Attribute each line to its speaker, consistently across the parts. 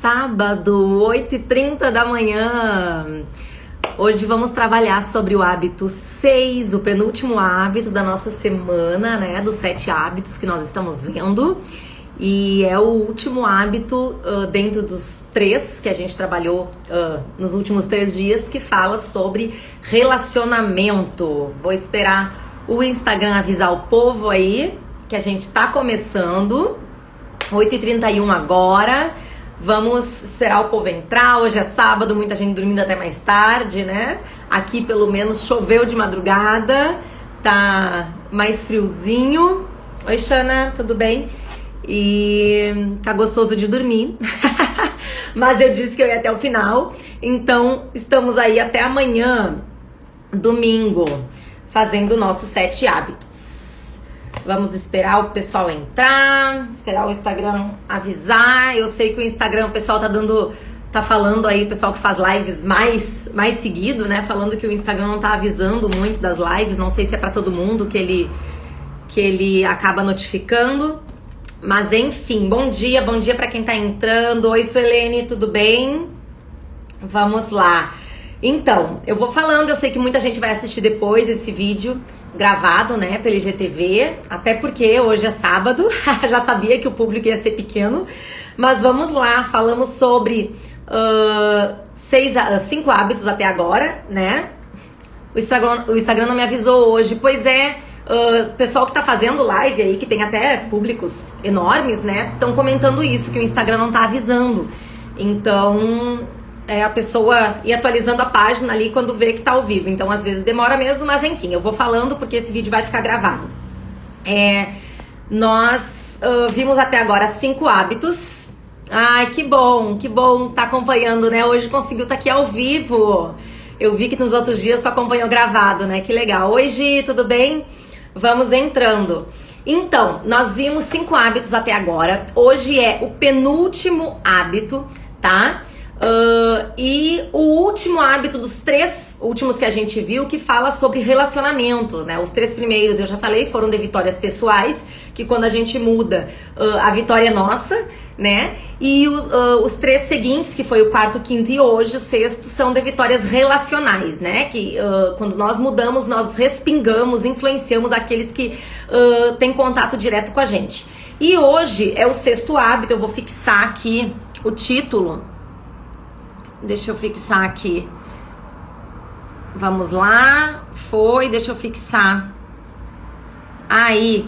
Speaker 1: sábado, 8h30 da manhã. Hoje vamos trabalhar sobre o hábito 6, o penúltimo hábito da nossa semana, né? Dos 7 hábitos que nós estamos vendo. E é o último hábito dentro dos 3 que a gente trabalhou nos últimos 3 dias, que fala sobre relacionamento. Vou esperar o Instagram avisar o povo aí que a gente tá começando. 8h31 agora. Vamos esperar o povo entrar. Hoje é sábado, muita gente dormindo até mais tarde, né? Aqui pelo menos choveu de madrugada, tá mais friozinho. Oi, Xana, tudo bem? E tá gostoso de dormir. Mas eu disse que eu ia até o final. Então estamos aí até amanhã, domingo, fazendo nossos 7 hábitos. Vamos esperar o pessoal entrar, esperar o Instagram avisar. Eu sei que o Instagram, o pessoal tá falando aí, o pessoal que faz lives mais seguido, né? Falando que o Instagram não tá avisando muito das lives. Não sei se é pra todo mundo que ele acaba notificando. Mas enfim, bom dia pra quem tá entrando. Oi, Suelene, tudo bem? Vamos lá. Então, eu vou falando, eu sei que muita gente vai assistir depois esse vídeo gravado, né, pelo IGTV, até porque hoje é sábado, já sabia que o público ia ser pequeno, mas vamos lá, falamos sobre 5 hábitos até agora, né? O Instagram não me avisou hoje, pois é, pessoal que tá fazendo live aí, que tem até públicos enormes, né, estão comentando isso, que o Instagram não tá avisando, então a pessoa ir atualizando a página ali quando vê que tá ao vivo. Então, às vezes demora mesmo, mas enfim, eu vou falando porque esse vídeo vai ficar gravado. Nós vimos até agora 5 hábitos. Ai, que bom tá acompanhando, né? Hoje conseguiu estar aqui ao vivo. Eu vi que nos outros dias tu acompanhou gravado, né? Que legal. Oi, Gi, tudo bem? Vamos entrando. Então, nós vimos 5 hábitos até agora. Hoje é o penúltimo hábito, tá? E o último hábito dos 3 últimos que a gente viu, que fala sobre relacionamento, né? Os 3 primeiros, eu já falei, foram de vitórias pessoais, que quando a gente muda, a vitória é nossa, né? E os 3 seguintes, que foi o 4º, 5º e hoje o 6º, são de vitórias relacionais, né? Que quando nós mudamos, nós respingamos, influenciamos aqueles que têm contato direto com a gente. E hoje é o 6º hábito, eu vou fixar aqui o título. Deixa eu fixar aqui. Vamos lá. Deixa eu fixar. Aí.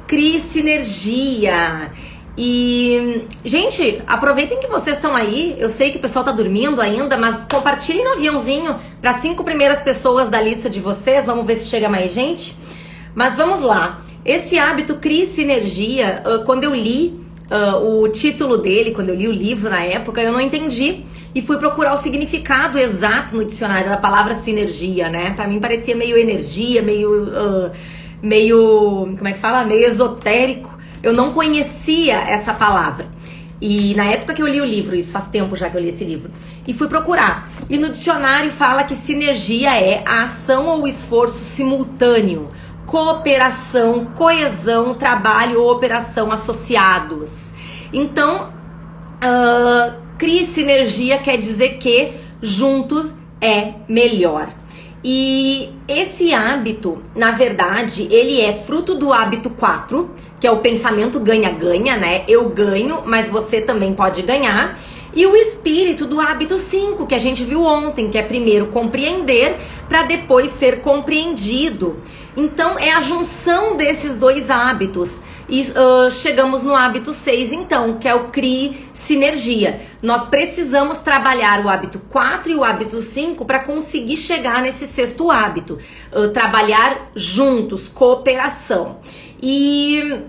Speaker 1: Crie sinergia. E, gente, aproveitem que vocês estão aí. Eu sei que o pessoal tá dormindo ainda, mas compartilhem no aviãozinho para 5 primeiras pessoas da lista de vocês. Vamos ver se chega mais gente. Mas vamos lá. Esse hábito Crie sinergia, quando eu li o título dele, quando eu li o livro na época, eu não entendi. E fui procurar o significado exato no dicionário da palavra sinergia, né? Pra mim parecia meio energia, como é que fala? Meio esotérico. Eu não conhecia essa palavra. E na época que eu li o livro, isso faz tempo já que eu li esse livro, e fui procurar. E no dicionário fala que sinergia é a ação ou esforço simultâneo, cooperação, coesão, trabalho ou operação associados. Então, Crie sinergia quer dizer que juntos é melhor. E esse hábito, na verdade, ele é fruto do hábito 4, que é o pensamento ganha-ganha, né? Eu ganho, mas você também pode ganhar. E o espírito do hábito 5, que a gente viu ontem, que é primeiro compreender para depois ser compreendido. Então, é a junção desses 2 hábitos. E chegamos no hábito 6, então, que é o Crie sinergia. Nós precisamos trabalhar o hábito 4 e o hábito 5 para conseguir chegar nesse 6º hábito. Trabalhar juntos, cooperação. E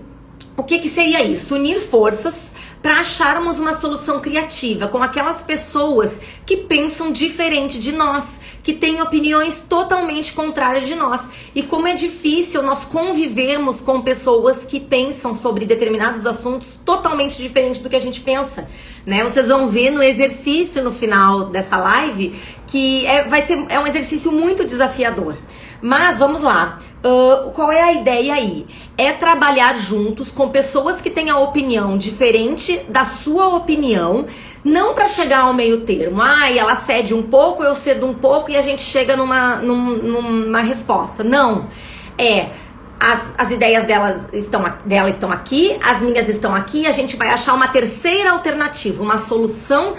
Speaker 1: o que seria isso? Unir forças para acharmos uma solução criativa com aquelas pessoas que pensam diferente de nós, que têm opiniões totalmente contrárias de nós. E como é difícil nós convivermos com pessoas que pensam sobre determinados assuntos totalmente diferente do que a gente pensa, né? Vocês vão ver no exercício no final dessa live que é um exercício muito desafiador. Mas vamos lá. qual é a ideia aí? É trabalhar juntos com pessoas que têm a opinião diferente da sua opinião, não para chegar ao meio termo. Ela cede um pouco, eu cedo um pouco e a gente chega numa resposta. Não. As ideias dela estão aqui, as minhas estão aqui, a gente vai achar uma terceira alternativa, uma solução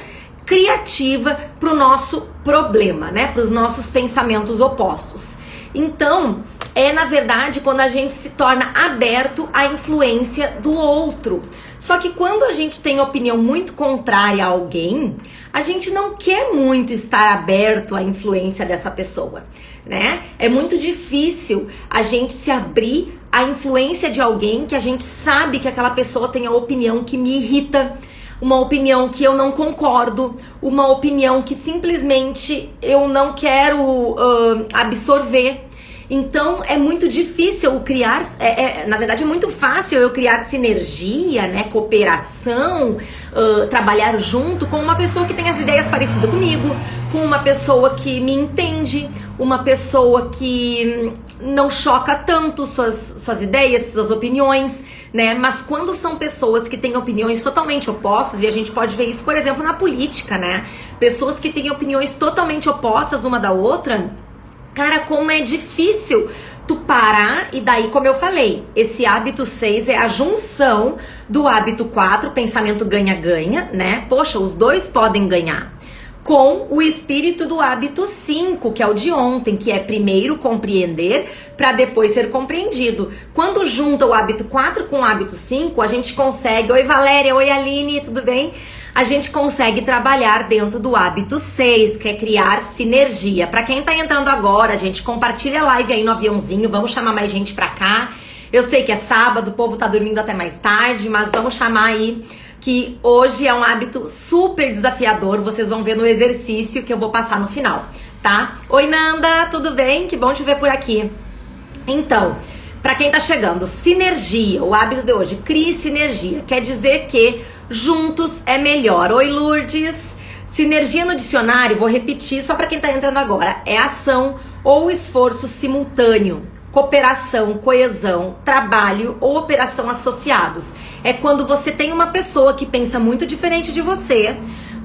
Speaker 1: criativa para o nosso problema, né? Para os nossos pensamentos opostos. Então, na verdade, quando a gente se torna aberto à influência do outro. Só que quando a gente tem opinião muito contrária a alguém, a gente não quer muito estar aberto à influência dessa pessoa, né? É muito difícil a gente se abrir à influência de alguém que a gente sabe que aquela pessoa tem a opinião que me irrita, uma opinião que eu não concordo, uma opinião que simplesmente eu não quero absorver. Então é muito difícil eu criar, na verdade é muito fácil eu criar sinergia, né, cooperação, trabalhar junto com uma pessoa que tem as ideias parecidas comigo, com uma pessoa que me entende, uma pessoa que não choca tanto suas ideias, suas opiniões, né? Mas quando são pessoas que têm opiniões totalmente opostas, e a gente pode ver isso, por exemplo, na política, né? Pessoas que têm opiniões totalmente opostas uma da outra, cara, como é difícil tu parar. E daí, como eu falei, esse hábito 6 é a junção do hábito 4, pensamento ganha-ganha, né? Poxa, os dois podem ganhar. Com o espírito do hábito 5, que é o de ontem, que é primeiro compreender para depois ser compreendido. Quando junta o hábito 4 com o hábito 5, a gente consegue... Oi, Valéria, oi, Aline, tudo bem? A gente consegue trabalhar dentro do hábito 6, que é criar sinergia. Para quem tá entrando agora, gente, compartilha a live aí no aviãozinho, vamos chamar mais gente pra cá. Eu sei que é sábado, o povo tá dormindo até mais tarde, mas vamos chamar aí, que hoje é um hábito super desafiador, vocês vão ver no exercício que eu vou passar no final, tá? Oi, Nanda, tudo bem? Que bom te ver por aqui. Então, pra quem tá chegando, sinergia, o hábito de hoje, crie sinergia, quer dizer que juntos é melhor. Oi, Lourdes. Sinergia no dicionário, vou repetir só pra quem tá entrando agora, é ação ou esforço simultâneo, cooperação, coesão, trabalho ou operação associados. É quando você tem uma pessoa que pensa muito diferente de você,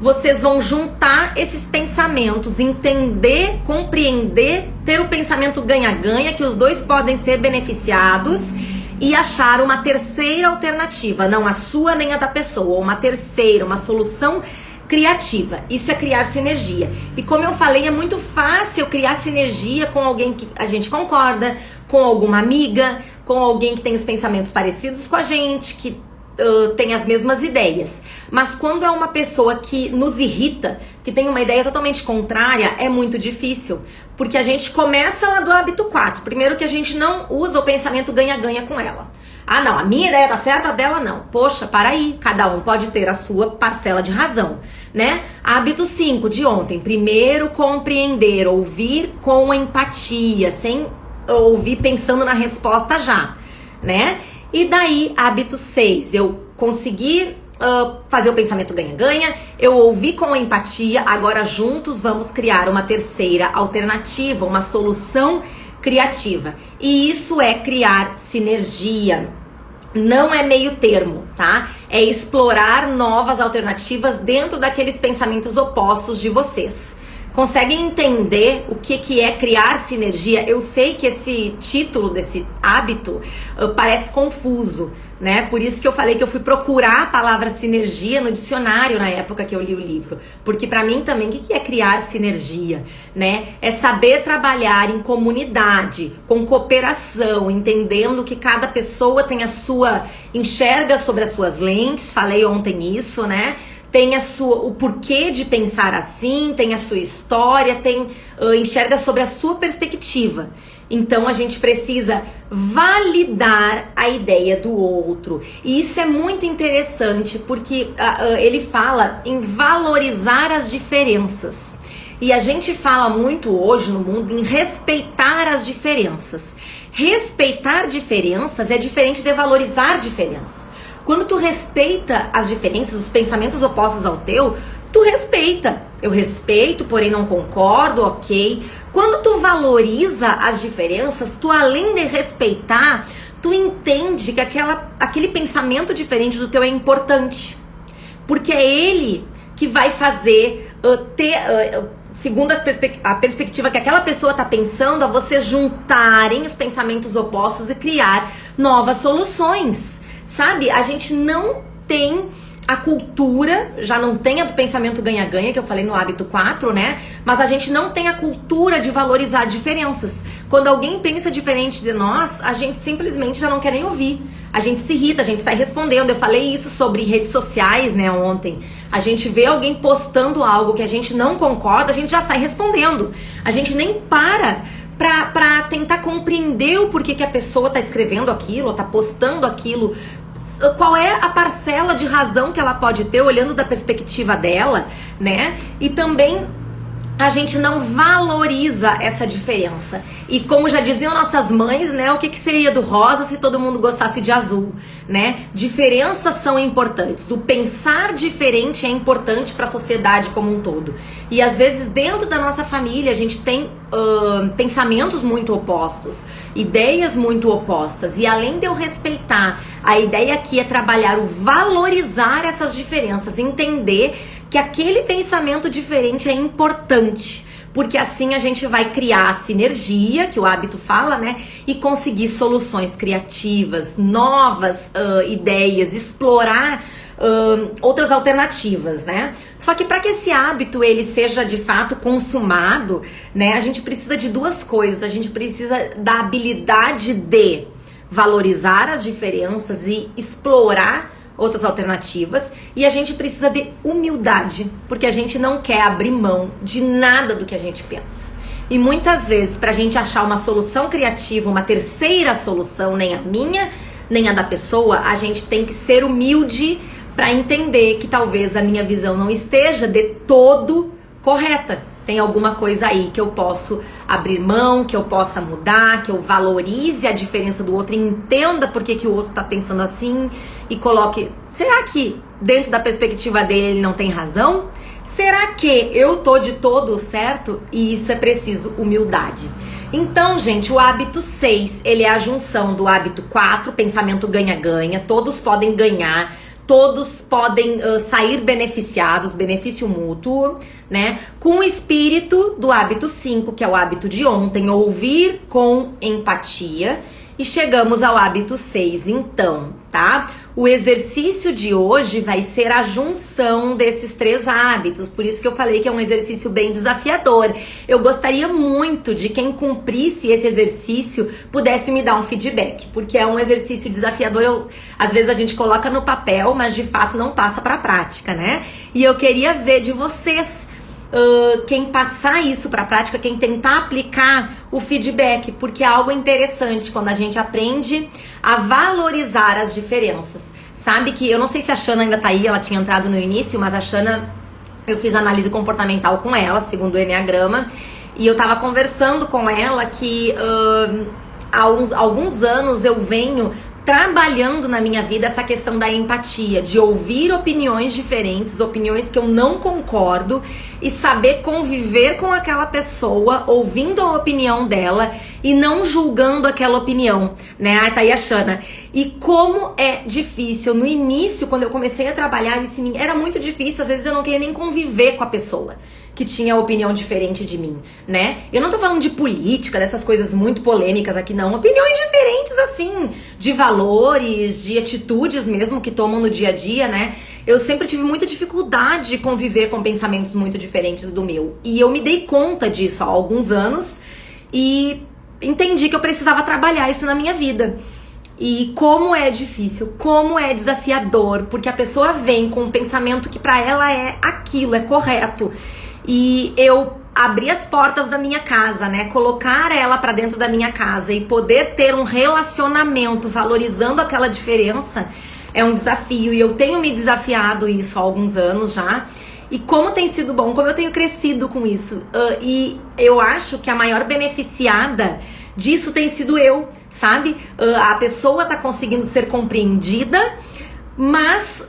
Speaker 1: vocês vão juntar esses pensamentos, entender, compreender, ter o pensamento ganha-ganha, que os dois podem ser beneficiados, e achar uma terceira alternativa, não a sua nem a da pessoa, uma terceira, uma solução criativa. Isso é criar sinergia. E como eu falei, é muito fácil criar sinergia com alguém que a gente concorda, com alguma amiga, com alguém que tem os pensamentos parecidos com a gente, que tem as mesmas ideias. Mas quando é uma pessoa que nos irrita, que tem uma ideia totalmente contrária, é muito difícil. Porque a gente começa lá do hábito 4. Primeiro que a gente não usa o pensamento ganha-ganha com ela. Ah, não, a minha ideia tá certa, a dela não. Poxa, para aí, cada um pode ter a sua parcela de razão, né? Hábito 5 de ontem, primeiro compreender, ouvir com empatia, sem ouvir pensando na resposta já, né? E daí, hábito 6, eu consegui fazer o pensamento ganha-ganha, eu ouvi com empatia, agora juntos vamos criar uma terceira alternativa, uma solução criativa. E isso é criar sinergia. Não é meio termo, tá? É explorar novas alternativas dentro daqueles pensamentos opostos de vocês. Conseguem entender o que é criar sinergia? Eu sei que esse título desse hábito parece confuso, né? Por isso que eu falei que eu fui procurar a palavra sinergia no dicionário na época que eu li o livro. Porque pra mim também, o que é criar sinergia, né? É saber trabalhar em comunidade, com cooperação, entendendo que cada pessoa tem a sua... enxerga sobre as suas lentes, falei ontem isso, né? Tem o porquê de pensar assim, tem a sua história, enxerga sobre a sua perspectiva. Então a gente precisa validar a ideia do outro. E isso é muito interessante porque ele fala em valorizar as diferenças. E a gente fala muito hoje no mundo em respeitar as diferenças. Respeitar diferenças é diferente de valorizar diferenças. Quando tu respeita as diferenças, os pensamentos opostos ao teu, tu respeita. eu respeito, porém não concordo, ok. Quando tu valoriza as diferenças, tu além de respeitar, tu entende que aquele pensamento diferente do teu é importante. Porque é ele que vai fazer segundo a perspectiva que aquela pessoa está pensando, a vocês juntarem os pensamentos opostos e criar novas soluções, sabe? A gente não tem a cultura, já não tem a do pensamento ganha-ganha, que eu falei no hábito 4, né? Mas a gente não tem a cultura de valorizar diferenças. Quando alguém pensa diferente de nós, a gente simplesmente já não quer nem ouvir. A gente se irrita, a gente sai respondendo. Eu falei isso sobre redes sociais, né, ontem. A gente vê alguém postando algo que a gente não concorda, a gente já sai respondendo. A gente nem pra tentar compreender o porquê que a pessoa tá escrevendo aquilo, ou tá postando aquilo. Qual é a parcela de razão que ela pode ter, olhando da perspectiva dela, né? E também a gente não valoriza essa diferença. E como já diziam nossas mães, né? O que seria do rosa se todo mundo gostasse de azul, né? Diferenças são importantes. O pensar diferente é importante para a sociedade como um todo. E às vezes dentro da nossa família a gente tem pensamentos muito opostos, ideias muito opostas. E além de eu respeitar, a ideia aqui é trabalhar o valorizar essas diferenças, entender que aquele pensamento diferente é importante, porque assim a gente vai criar sinergia, que o hábito fala, né? E conseguir soluções criativas, novas ideias, explorar outras alternativas, né? Só que para que esse hábito ele seja de fato consumado, né? A gente precisa de duas coisas. A gente precisa da habilidade de valorizar as diferenças e explorar outras alternativas, e a gente precisa de humildade, porque a gente não quer abrir mão de nada do que a gente pensa. E muitas vezes, pra gente achar uma solução criativa, uma terceira solução, nem a minha, nem a da pessoa, a gente tem que ser humilde pra entender que talvez a minha visão não esteja de todo correta. Tem alguma coisa aí que eu posso abrir mão, que eu possa mudar, que eu valorize a diferença do outro e entenda por que o outro tá pensando assim e coloque... Será que dentro da perspectiva dele ele não tem razão? Será que eu tô de todo certo? E isso é preciso humildade. Então, gente, o hábito 6, ele é a junção do hábito 4, pensamento ganha-ganha, todos podem ganhar. Todos podem sair beneficiados, benefício mútuo, né? Com o espírito do hábito 5, que é o hábito de ontem, ouvir com empatia. E chegamos ao hábito 6, então, tá? O exercício de hoje vai ser a junção desses 3 hábitos, por isso que eu falei que é um exercício bem desafiador. Eu gostaria muito de quem cumprisse esse exercício pudesse me dar um feedback, porque é um exercício desafiador. Às vezes a gente coloca no papel, mas de fato não passa pra prática, né? E eu queria ver de vocês... quem passar isso pra prática, quem tentar aplicar o feedback, porque é algo interessante quando a gente aprende a valorizar as diferenças. Sabe que, eu não sei se a Shana ainda tá aí, ela tinha entrado no início, mas a Shana, eu fiz análise comportamental com ela, segundo o Enneagrama, e eu tava conversando com ela que há alguns anos eu venho trabalhando na minha vida essa questão da empatia, de ouvir opiniões diferentes, opiniões que eu não concordo e saber conviver com aquela pessoa, ouvindo a opinião dela e não julgando aquela opinião, né? Ah, tá aí a Shana. E como é difícil, no início, quando eu comecei a trabalhar isso em mim, era muito difícil, às vezes eu não queria nem conviver com a pessoa que tinha opinião diferente de mim, né? Eu não tô falando de política, dessas coisas muito polêmicas aqui, não. Opiniões diferentes, assim, de valores, de atitudes mesmo que tomam no dia a dia, né? Eu sempre tive muita dificuldade de conviver com pensamentos muito diferentes do meu. E eu me dei conta disso há alguns anos e entendi que eu precisava trabalhar isso na minha vida. E como é difícil, como é desafiador, porque a pessoa vem com um pensamento que pra ela é aquilo, é correto. E eu abrir as portas da minha casa, né? Colocar ela pra dentro da minha casa e poder ter um relacionamento valorizando aquela diferença é um desafio. E eu tenho me desafiado isso há alguns anos já. E como tem sido bom, como eu tenho crescido com isso. E eu acho que a maior beneficiada disso tem sido eu, sabe? A pessoa tá conseguindo ser compreendida, mas...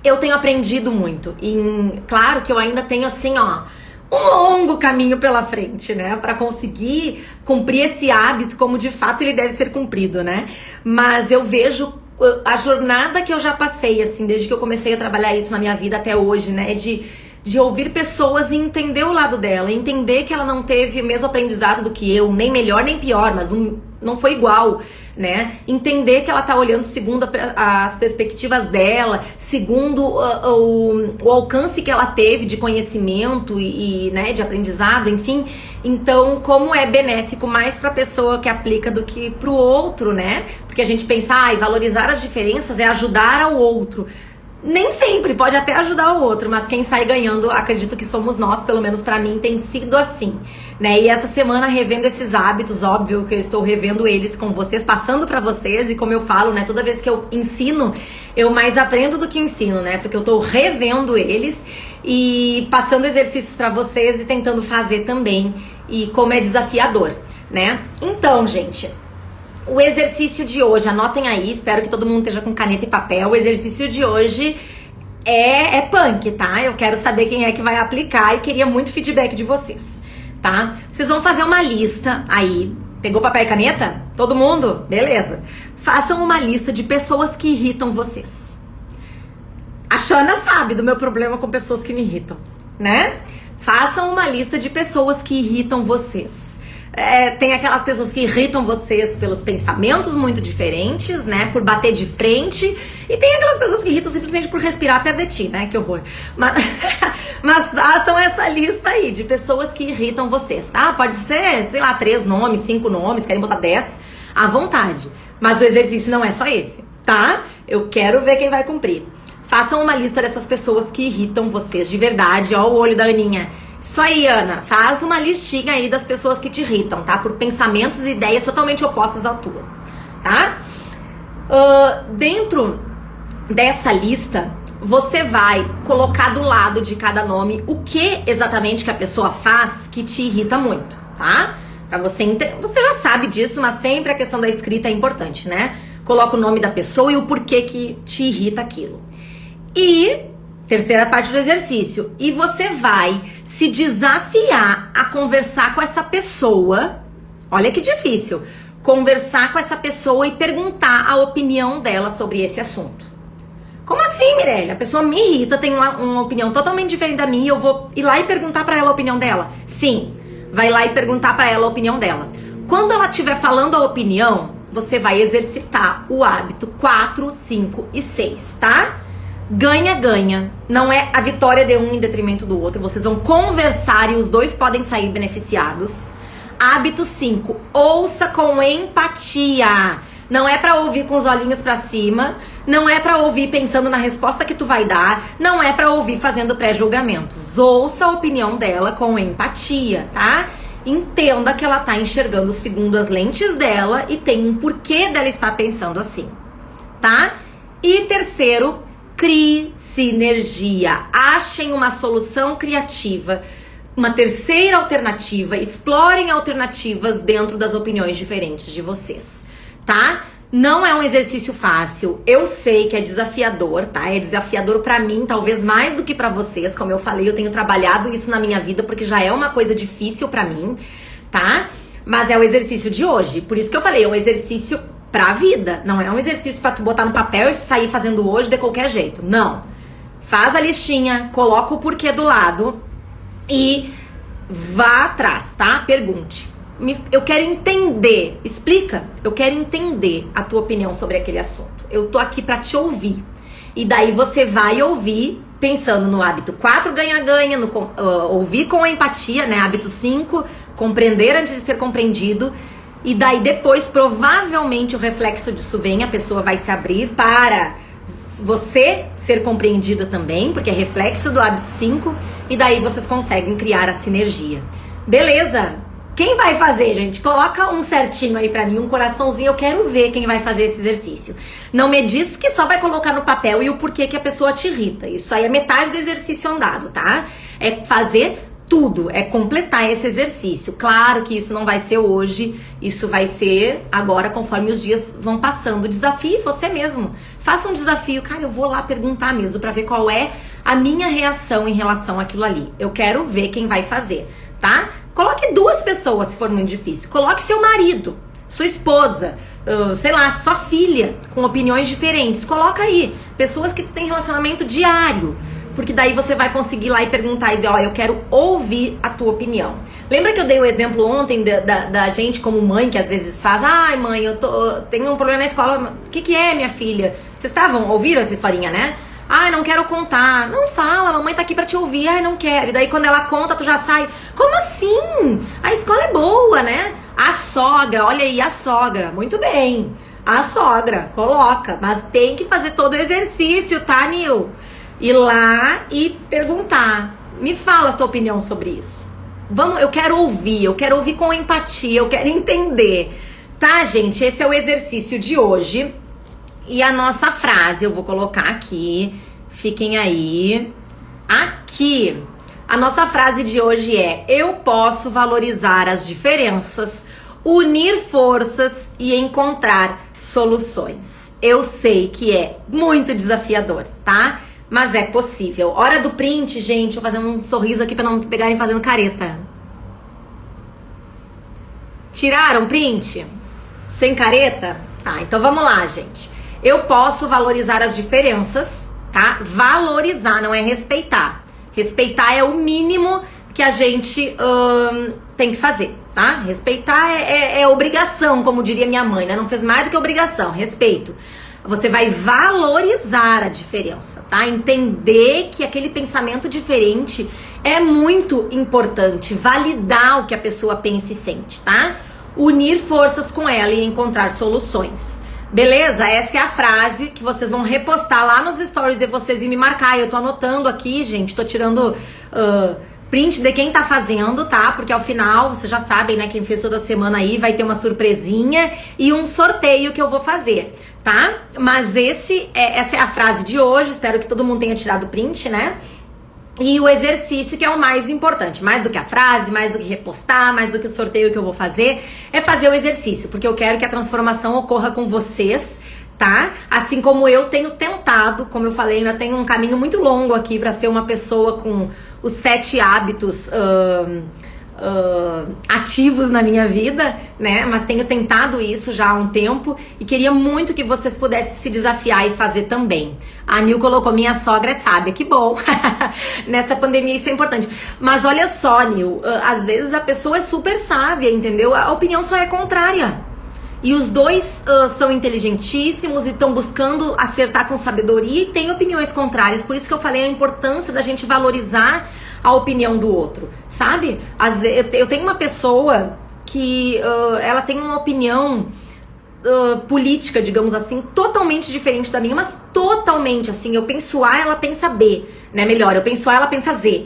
Speaker 1: eu tenho aprendido muito. E claro que eu ainda tenho assim, ó, um longo caminho pela frente, né? Pra conseguir cumprir esse hábito como de fato ele deve ser cumprido, né? Mas eu vejo a jornada que eu já passei, assim, desde que eu comecei a trabalhar isso na minha vida até hoje, né? De ouvir pessoas e entender o lado dela, entender que ela não teve o mesmo aprendizado do que eu, nem melhor nem pior, mas não foi igual, né? Entender que ela tá olhando segundo as perspectivas dela, segundo o alcance que ela teve de conhecimento e né, de aprendizado, enfim. Então, como é benéfico mais pra pessoa que aplica do que pro outro, né? Porque a gente pensa, valorizar as diferenças é ajudar ao outro. Nem sempre, pode até ajudar o outro, mas quem sai ganhando, acredito que somos nós, pelo menos pra mim tem sido assim, né? E essa semana revendo esses hábitos, óbvio que eu estou revendo eles com vocês, passando pra vocês, e como eu falo, né, toda vez que eu ensino, eu mais aprendo do que ensino, né? Porque eu tô revendo eles e passando exercícios pra vocês e tentando fazer também, e como é desafiador, né? Então, gente, o exercício de hoje, anotem aí, espero que todo mundo esteja com caneta e papel. O exercício de hoje é punk, tá? Eu quero saber quem é que vai aplicar e queria muito feedback de vocês, tá? Vocês vão fazer uma lista aí. Pegou papel e caneta? Todo mundo? Beleza. Façam uma lista de pessoas que irritam vocês. A Xana sabe do meu problema com pessoas que me irritam, né? Façam uma lista de pessoas que irritam vocês. Tem aquelas pessoas que irritam vocês pelos pensamentos muito diferentes, né? Por bater de frente. E tem aquelas pessoas que irritam simplesmente por respirar perto de ti, né? Que horror. Mas façam essa lista aí de pessoas que irritam vocês, tá? Pode ser, sei lá, 3 nomes, 5 nomes, querem botar 10, à vontade. Mas o exercício não é só esse, tá? Eu quero ver quem vai cumprir. Façam uma lista dessas pessoas que irritam vocês de verdade. Ó o olho da Aninha. Isso aí, Ana, faz uma listinha aí das pessoas que te irritam, tá? Por pensamentos e ideias totalmente opostas à tua, tá? Dentro dessa lista, você vai colocar do lado de cada nome o que exatamente que a pessoa faz que te irrita muito, tá? Pra você você já sabe disso, mas sempre a questão da escrita é importante, né? Coloca o nome da pessoa e o porquê que te irrita aquilo. E terceira parte do exercício. E você vai se desafiar a conversar com essa pessoa. Olha que difícil. Conversar com essa pessoa e perguntar a opinião dela sobre esse assunto. Como assim, Mirelle? A pessoa me irrita, tem uma opinião totalmente diferente da minha e eu vou ir lá e perguntar pra ela a opinião dela? Sim, vai lá e perguntar pra ela a opinião dela. Quando ela estiver falando a opinião, você vai exercitar o hábito 4, 5 e 6, tá? Ganha-ganha, não é a vitória de um em detrimento do outro. Vocês vão conversar e os dois podem sair beneficiados. Hábito 5, ouça com empatia. Não é pra ouvir com os olhinhos pra cima, não é pra ouvir pensando na resposta que tu vai dar, não é pra ouvir fazendo pré-julgamentos. Ouça a opinião dela com empatia, tá? Entenda que ela tá enxergando segundo as lentes dela e tem um porquê dela estar pensando assim, tá? E terceiro, crie sinergia. Achem uma solução criativa, uma terceira alternativa. Explorem alternativas dentro das opiniões diferentes de vocês, tá? Não é um exercício fácil. Eu sei que é desafiador, tá? É desafiador pra mim, talvez mais do que pra vocês. Como eu falei, eu tenho trabalhado isso na minha vida porque já é uma coisa difícil pra mim, tá? Mas é o exercício de hoje. Por isso que eu falei, é um exercício pra vida, não é um exercício pra tu botar no papel e sair fazendo hoje de qualquer jeito, não. Faz a listinha, coloca o porquê do lado e vá atrás, tá? Pergunte. Eu quero entender, explica, eu quero entender a tua opinião sobre aquele assunto. Eu tô aqui pra te ouvir. E daí você vai ouvir pensando no hábito 4, ganha-ganha, no ouvir com empatia, né? Hábito 5, compreender antes de ser compreendido. E daí depois, provavelmente, o reflexo disso vem, a pessoa vai se abrir para você ser compreendida também, porque é reflexo do hábito 5, e daí vocês conseguem criar a sinergia. Beleza? Quem vai fazer, gente? Coloca um certinho aí pra mim, um coraçãozinho, eu quero ver quem vai fazer esse exercício. Não me diz que só vai colocar no papel e o porquê que a pessoa te irrita. Isso aí é metade do exercício andado, tá? É fazer Tudo é completar esse exercício. Claro que isso não vai ser hoje, isso vai ser agora conforme os dias vão passando. Desafie você mesmo. Faça um desafio. Cara, eu vou lá perguntar mesmo pra ver qual é a minha reação em relação àquilo ali. Eu quero ver quem vai fazer, tá? Coloque 2 pessoas se for muito difícil. Coloque seu marido, sua esposa, sei lá, sua filha, com opiniões diferentes. Coloca aí pessoas que têm relacionamento diário. Porque daí você vai conseguir ir lá e perguntar e dizer, ó, eu quero ouvir a tua opinião. Lembra que eu dei o exemplo ontem da gente como mãe, que às vezes faz, ai mãe, tenho um problema na escola. O que é, minha filha? Vocês ouviram essa historinha, né? Ai, não quero contar. Não fala, a mamãe tá aqui pra te ouvir. Ai, não quero. E daí quando ela conta, tu já sai. Como assim? A escola é boa, né? A sogra, olha aí, a sogra. Muito bem. A sogra, coloca. Mas tem que fazer todo o exercício, tá, Nil? Ir lá e perguntar. Me fala a tua opinião sobre isso. Eu quero ouvir com empatia, eu quero entender. Tá, gente? Esse é o exercício de hoje. E a nossa frase, eu vou colocar aqui. Fiquem aí. Aqui. A nossa frase de hoje é: eu posso valorizar as diferenças, unir forças e encontrar soluções. Eu sei que é muito desafiador, tá? Mas é possível. Hora do print, gente. Vou fazer um sorriso aqui pra não me pegarem fazendo careta. Tiraram print? Sem careta? Tá, então vamos lá, gente. Eu posso valorizar as diferenças, tá? Valorizar, não é respeitar. Respeitar é o mínimo que a gente tem que fazer, tá? Respeitar é obrigação, como diria minha mãe, né? Não fez mais do que obrigação, respeito. Você vai valorizar a diferença, tá? Entender que aquele pensamento diferente é muito importante. Validar o que a pessoa pensa e sente, tá? Unir forças com ela e encontrar soluções. Beleza? Essa é a frase que vocês vão repostar lá nos stories de vocês e me marcar. Eu tô anotando aqui, gente. Tô tirando print de quem tá fazendo, tá? Porque ao final, vocês já sabem, né? Quem fez toda semana aí vai ter uma surpresinha e um sorteio que eu vou fazer, tá? Mas essa é a frase de hoje. Espero que todo mundo tenha tirado print, né? E o exercício, que é o mais importante, mais do que a frase, mais do que repostar, mais do que o sorteio que eu vou fazer, é fazer o exercício, porque eu quero que a transformação ocorra com vocês, tá? Assim como eu tenho tentado, como eu falei, ainda tenho um caminho muito longo aqui pra ser uma pessoa com os 7 hábitos ativos na minha vida, né? Mas tenho tentado isso já há um tempo e queria muito que vocês pudessem se desafiar e fazer também. A Nil colocou: minha sogra é sábia. Que bom! Nessa pandemia isso é importante. Mas olha só, Nil, às vezes a pessoa é super sábia, entendeu? A opinião só é contrária. E os dois são inteligentíssimos e estão buscando acertar com sabedoria e têm opiniões contrárias. Por isso que eu falei a importância da gente valorizar a opinião do outro, sabe? Às vezes, eu tenho uma pessoa que ela tem uma opinião política, digamos assim, totalmente diferente da minha, mas totalmente assim. Eu penso A, ela pensa B, né? Melhor, eu penso A, ela pensa Z.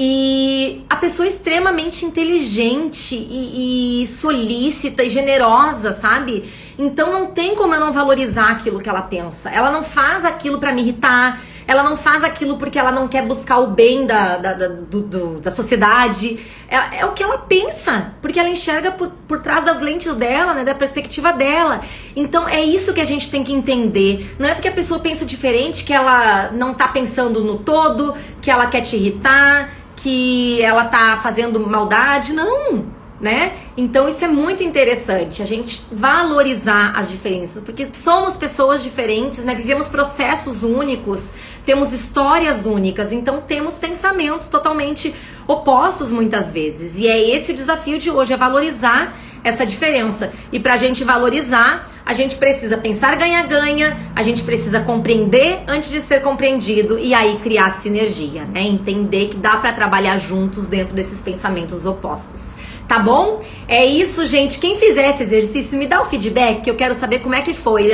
Speaker 1: E a pessoa é extremamente inteligente e solícita e generosa, sabe? Então não tem como eu não valorizar aquilo que ela pensa. Ela não faz aquilo pra me irritar. Ela não faz aquilo porque ela não quer buscar o bem da sociedade. É o que ela pensa, porque ela enxerga por trás das lentes dela, né, da perspectiva dela. Então é isso que a gente tem que entender. Não é porque a pessoa pensa diferente que ela não tá pensando no todo, que ela quer te irritar, que ela tá fazendo maldade. Não, né? Então isso é muito interessante, a gente valorizar as diferenças, porque somos pessoas diferentes, né? Vivemos processos únicos, temos histórias únicas, então temos pensamentos totalmente opostos muitas vezes. E é esse o desafio de hoje, é valorizar essa diferença. E pra gente valorizar, a gente precisa pensar ganha-ganha, a gente precisa compreender antes de ser compreendido e aí criar sinergia, né? Entender que dá pra trabalhar juntos dentro desses pensamentos opostos. Tá bom? É isso, gente. Quem fizer esse exercício, me dá o feedback, que eu quero saber como é que foi.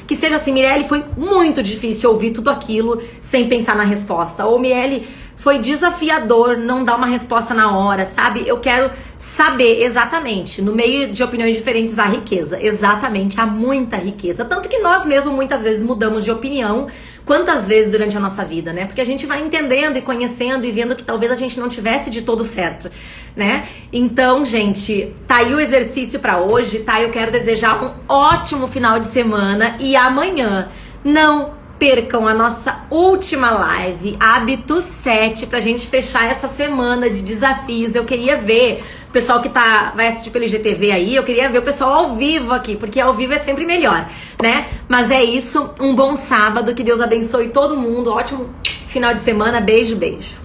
Speaker 1: Que seja assim, Mirelle, foi muito difícil ouvir tudo aquilo sem pensar na resposta. Ou, Mirelle, Foi desafiador não dar uma resposta na hora, sabe? Eu quero saber exatamente, no meio de opiniões diferentes, há riqueza. Exatamente, há muita riqueza. Tanto que nós mesmos muitas vezes mudamos de opinião. Quantas vezes durante a nossa vida, né? Porque a gente vai entendendo e conhecendo e vendo que talvez a gente não tivesse de todo certo, né? Então, gente, tá aí o exercício pra hoje, tá? Eu quero desejar um ótimo final de semana e amanhã não percam a nossa última live, Hábito 7, pra gente fechar essa semana de desafios. Eu queria ver o pessoal que vai assistir pelo IGTV aí, eu queria ver o pessoal ao vivo aqui, porque ao vivo é sempre melhor, né? Mas é isso, um bom sábado, que Deus abençoe todo mundo, ótimo final de semana, beijo, beijo.